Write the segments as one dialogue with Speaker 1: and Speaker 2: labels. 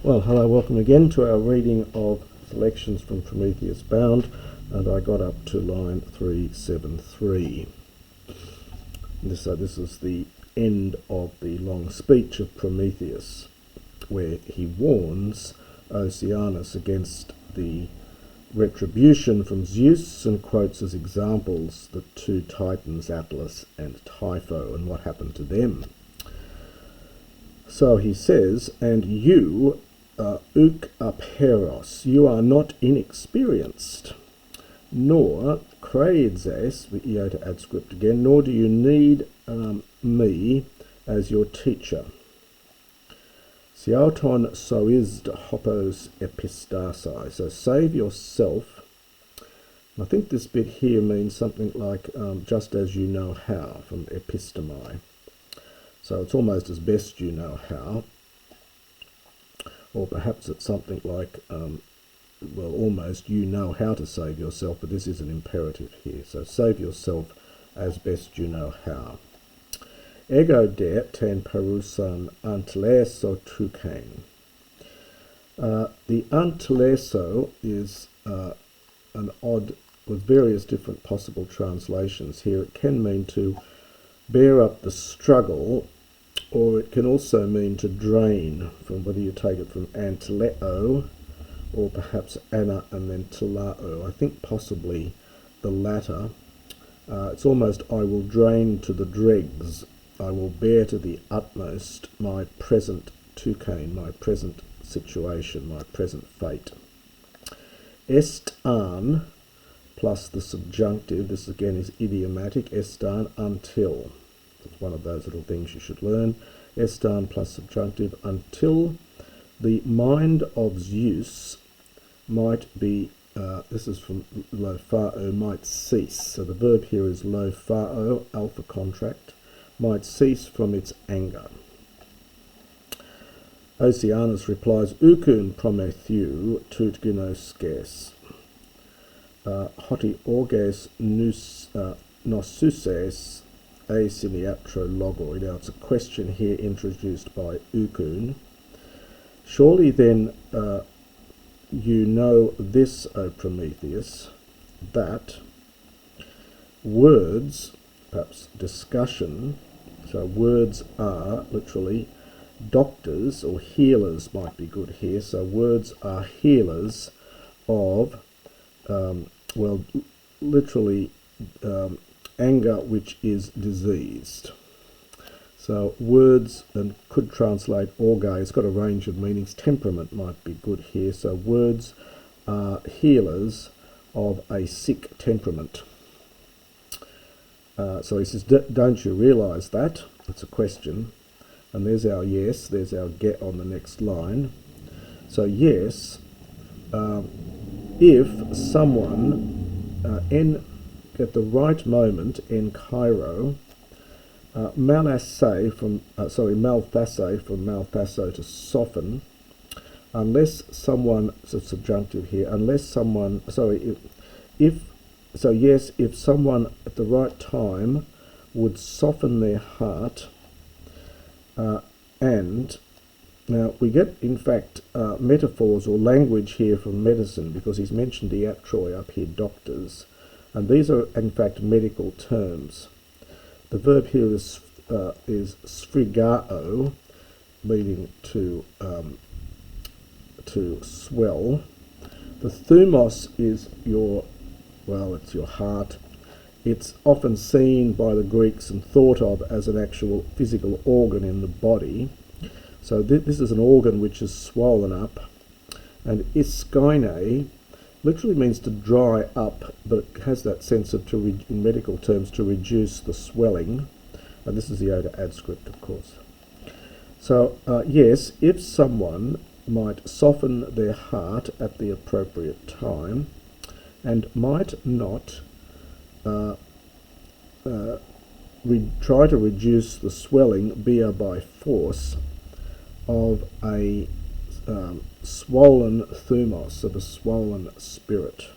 Speaker 1: Well, hello, welcome again to our reading of selections from Prometheus Bound, and I got up to line 373. So this is the end of the long speech of Prometheus, where he warns Oceanus against the retribution from Zeus and quotes as examples the two titans, Atlas and Typho, and what happened to them. So he says, and you, Okeanos, you are not inexperienced, nor Craidzes, the iota adscript again, nor do you need me as your teacher. Siauton soisd hopos epistasai, so save yourself. I think this bit here means something like just as you know how, from epistemi. So it's almost as best you know how, or perhaps it's something like, well, almost you know how to save yourself, but this is an imperative here. So save yourself as best you know how. Ego de ten perusan antleso trucain. The antleso is an odd, with various different possible translations here. It can mean to bear up the struggle, or it can also mean to drain, from whether you take it from antleo or perhaps ana and then telao. I think possibly the latter. It's almost I will drain to the dregs, I will bear to the utmost my present toucain, my present situation, my present fate. Est an plus the subjunctive, this again is idiomatic, estan, until. It's one of those little things you should learn. Estan plus subjunctive, until the mind of Zeus might be, this is from lo phao, might cease. So the verb here is lo phao, alpha contract, might cease from its anger. Oceanus replies, Ukun Prometheus tut gynoskes. Hoti orges nosuses a siniatro logoi. Now it's a question here introduced by Ukun. Surely then you know this, O Prometheus, that words, perhaps discussion, so words are literally doctors or healers might be good here. So words are healers of, well, literally anger which is diseased. So words, and could translate orge, it's got a range of meanings. Temperament might be good here. So words are healers of a sick temperament. So he says, don't you realise that? It's a question. And there's our yes, there's our get on the next line. So yes, if someone at the right moment in Cairo, malthasse from malthasso to soften, unless someone, it's a subjunctive here, unless someone, if someone at the right time would soften their heart, and now we get, in fact, metaphors or language here from medicine, because he's mentioned iatroi up here, doctors, and these are, in fact, medical terms. The verb here is sfrigao, meaning to swell. The thumos is your, well, it's your heart. It's often seen by the Greeks and thought of as an actual physical organ in the body. So this is an organ which is swollen up. And iskaine literally means to dry up, but it has that sense of, in medical terms, to reduce the swelling. And this is the iota adscript, of course. So yes, if someone might soften their heart at the appropriate time, and might not try to reduce the swelling by force of a swollen thumos, of a swollen spirit.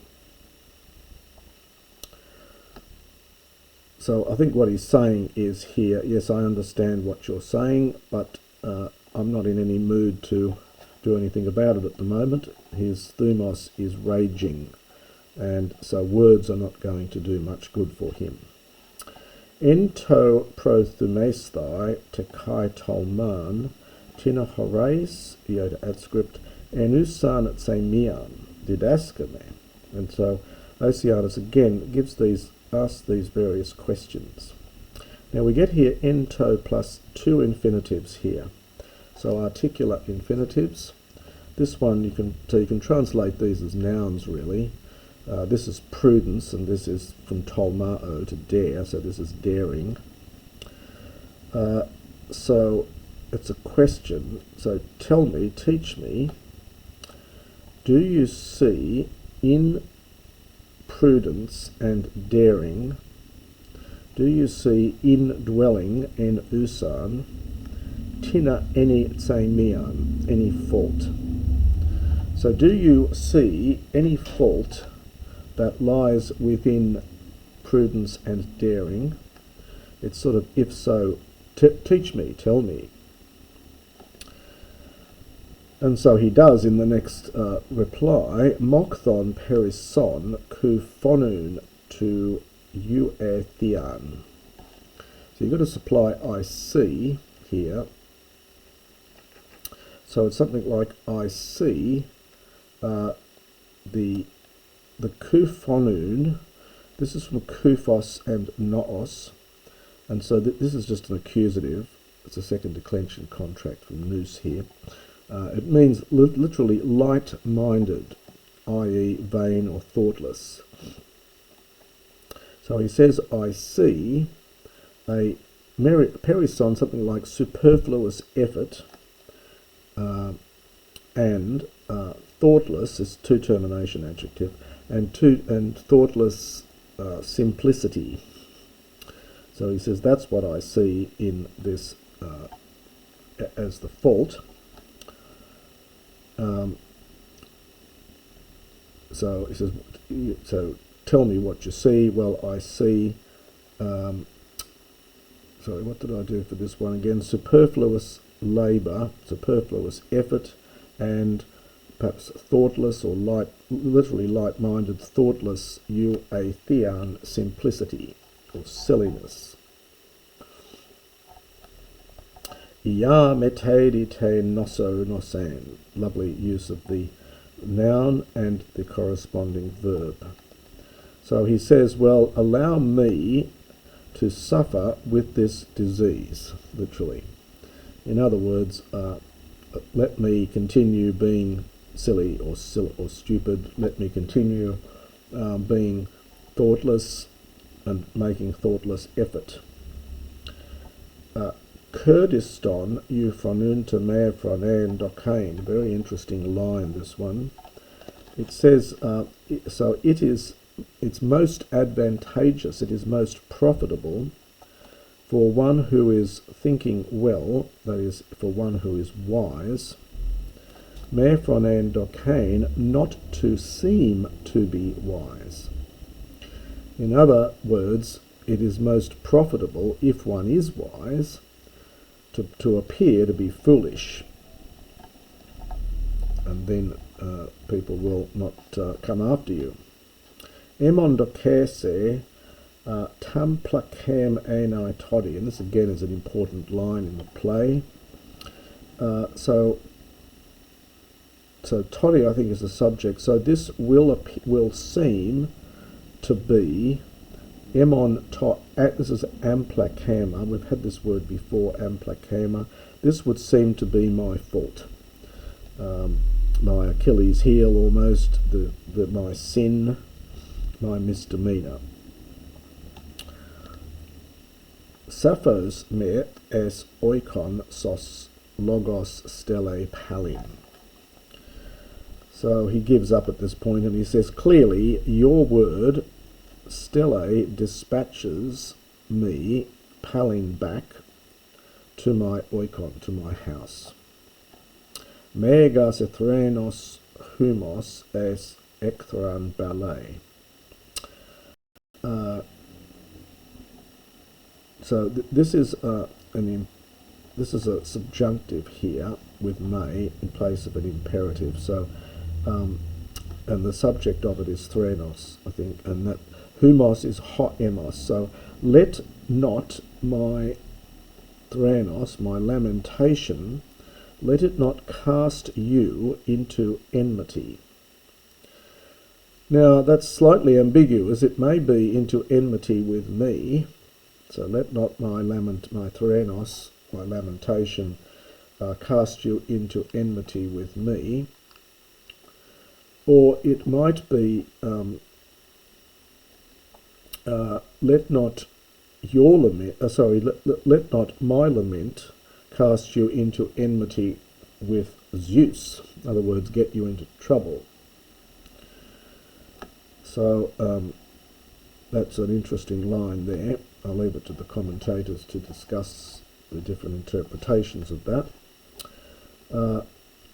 Speaker 1: So I think what he's saying is here, yes, I understand what you're saying, but I'm not in any mood to do anything about it at the moment. His thumos is raging, and so words are not going to do much good for him. Ento prothumesthai te kai tolman tina horais iota adscript enusan tsemian didaskame. And so Oceanus again asks these various questions. Now we get here ento plus two infinitives here. So articulate infinitives. This one you can translate these as nouns really. This is prudence, and this is from tolmao, to dare, so this is daring. So it's a question. So tell me, teach me, do you see in prudence and daring, do you see indwelling in usan tina any tsemian, any fault? So do you see any fault that lies within prudence and daring? It's sort of, if so, teach me, tell me. And so he does in the next reply, mokthon perison ku phonun to uethian. So you've got to supply I see here. So it's something like I see the kuphonun. This is from kuphos and noos, and so this is just an accusative. It's a second declension contract from nous here. It means literally light-minded, i.e. vain or thoughtless. So he says, I see a perison, something like superfluous effort, and thoughtless is two-termination adjective, and thoughtless simplicity. So he says that's what I see in this as the fault. So he says, so tell me what you see. Well, I see, sorry, what did I do for this one again? Superfluous labour, superfluous effort, and perhaps thoughtless or literally light-minded, thoughtless euathean simplicity or silliness. Ia metedi te noso nosan. Lovely use of the noun and the corresponding verb. So he says, well, allow me to suffer with this disease, literally. In other words, let me continue being silly or stupid. Let me continue being thoughtless and making thoughtless effort. Kurdistan euphonun to me phronan dokain. Very interesting line, this one. It says, so it's most advantageous, it is most profitable for one who is thinking well, that is, for one who is wise, me phronan dokain, not to seem to be wise. In other words, it is most profitable, if one is wise, to appear to be foolish, and then people will not come after you. Emon dokese tamplacam anai toddy, and this again is an important line in the play. So toddy, I think, is the subject. So this will seem to be emon to. This is amplacama. We've had this word before, amplacama. This would seem to be my fault, my Achilles heel almost, my sin, my misdemeanor. Sappho's me es oikon sos logos stele palin. So he gives up at this point and he says, clearly your word, stele, dispatches me, palin, back to my oikon, to my house. Megas ethrenos humos es ekthran ballet. So this is an this is a subjunctive here with may in place of an imperative. So, and the subject of it is threnos, I think, and that humos is hoemos. So let not my threnos, my lamentation, let it not cast you into enmity. Now that's slightly ambiguous. It may be into enmity with me. So let not my threnos, my lamentation, cast you into enmity with me. Or it might be, let not your lament, let not my lament cast you into enmity with Zeus. In other words, get you into trouble. So that's an interesting line there. I'll leave it to the commentators to discuss the different interpretations of that.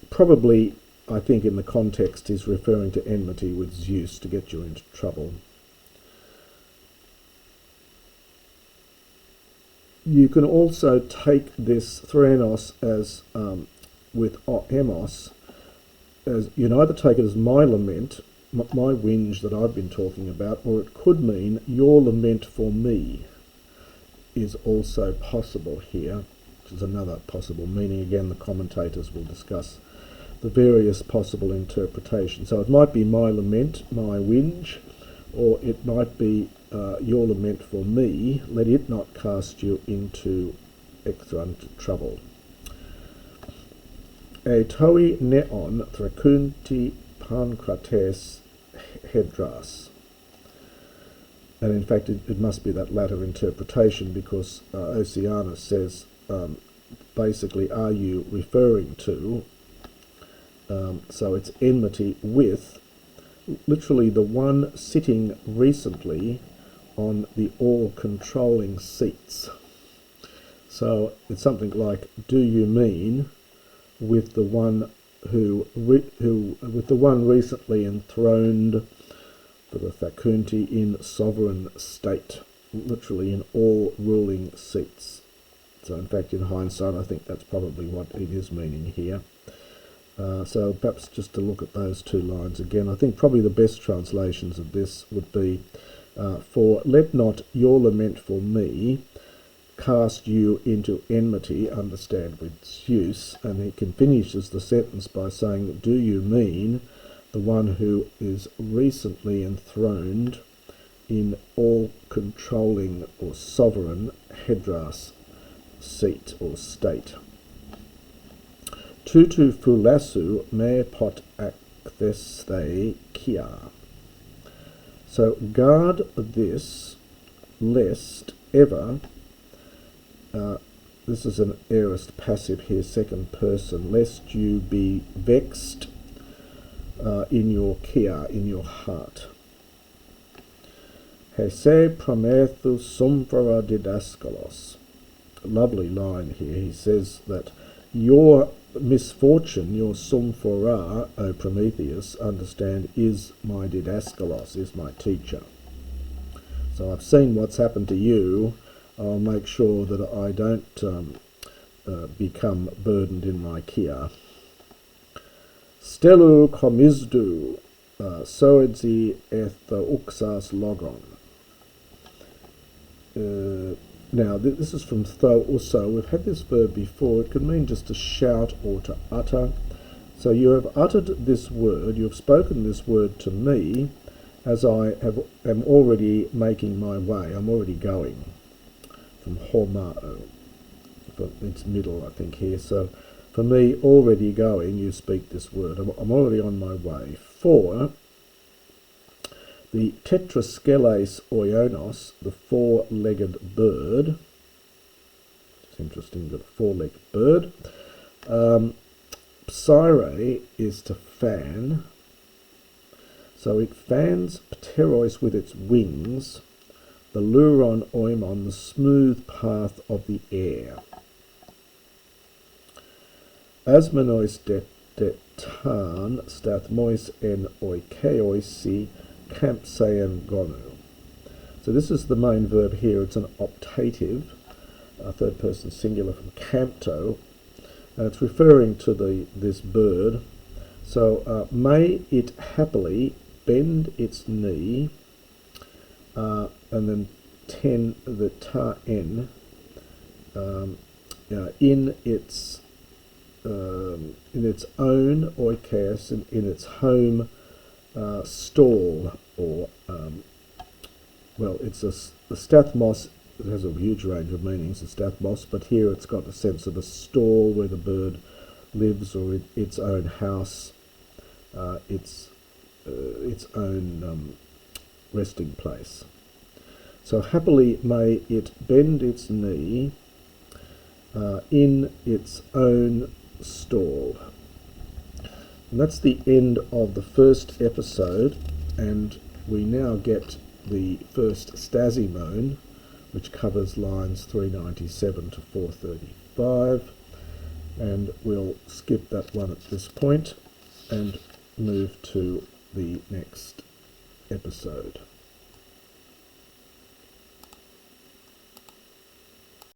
Speaker 1: Probably, I think in the context is referring to enmity with Zeus to get you into trouble. You can also take this threnos as with oemos, as you can either take it as my lament, my whinge that I've been talking about, or it could mean your lament for me is also possible here, which is another possible meaning. Again, the commentators will discuss the various possible interpretations. So it might be my lament, my whinge, or it might be your lament for me, let it not cast you into trouble. E toi neon thrakunti pancrates hedras. And in fact it must be that latter interpretation, because Oceanus says basically, are you referring to, so it's enmity with, literally the one sitting recently on the all-controlling seats. So it's something like, do you mean with the one with the one recently enthroned for the Thakunti in sovereign state, literally in all ruling seats. So in fact, in hindsight, I think that's probably what it is meaning here. So perhaps just to look at those two lines again, I think probably the best translations of this would be, for let not your lament for me cast you into enmity, understand with Zeus, and he finishes the sentence by saying, do you mean the one who is recently enthroned in all-controlling or sovereign hedras, seat or state? Tutu fulasu me pot akthesthe kia. So guard this, lest ever, this is an aorist passive here, second person, lest you be vexed in your kia, in your heart. Hese Prometheus sumphora didaskalos. Lovely line here. He says that your misfortune, your sumphora, O Prometheus, understand, is my didaskalos, is my teacher. So I've seen what's happened to you. I'll make sure that I don't become burdened in my kia. Stelu komizdu soedzi etha uxas logon. Now this is from tho uso. We've had this verb before. It could mean just to shout or to utter. So you have uttered this word, you have spoken this word to me, as I am already making my way. I'm already going. From homao, it's middle, I think, here. So for me, already going, you speak this word. I'm already on my way. For the tetraskeles oionos, the four-legged bird. It's interesting that a four-legged bird. Psyre is to fan. So it fans pteros with its wings, the luron oimon, the smooth path of the air. Asmonois detan stathmois en oikeoisi campsean gonu. So this is the main verb here. It's an optative. third person singular from canto, and it's referring to this bird. So may it happily bend its knee, and then 10, the ta n, in its own oikos, in its home stall, or well, it's the stathmos. It has a huge range of meanings, the stathmos, but here it's got a sense of a stall where the bird lives, or its own house, its own resting place. So happily may it bend its knee in its own stall. And that's the end of the first episode, and we now get the first Stasimone, which covers lines 397 to 435, and we'll skip that one at this point and move to the next episode.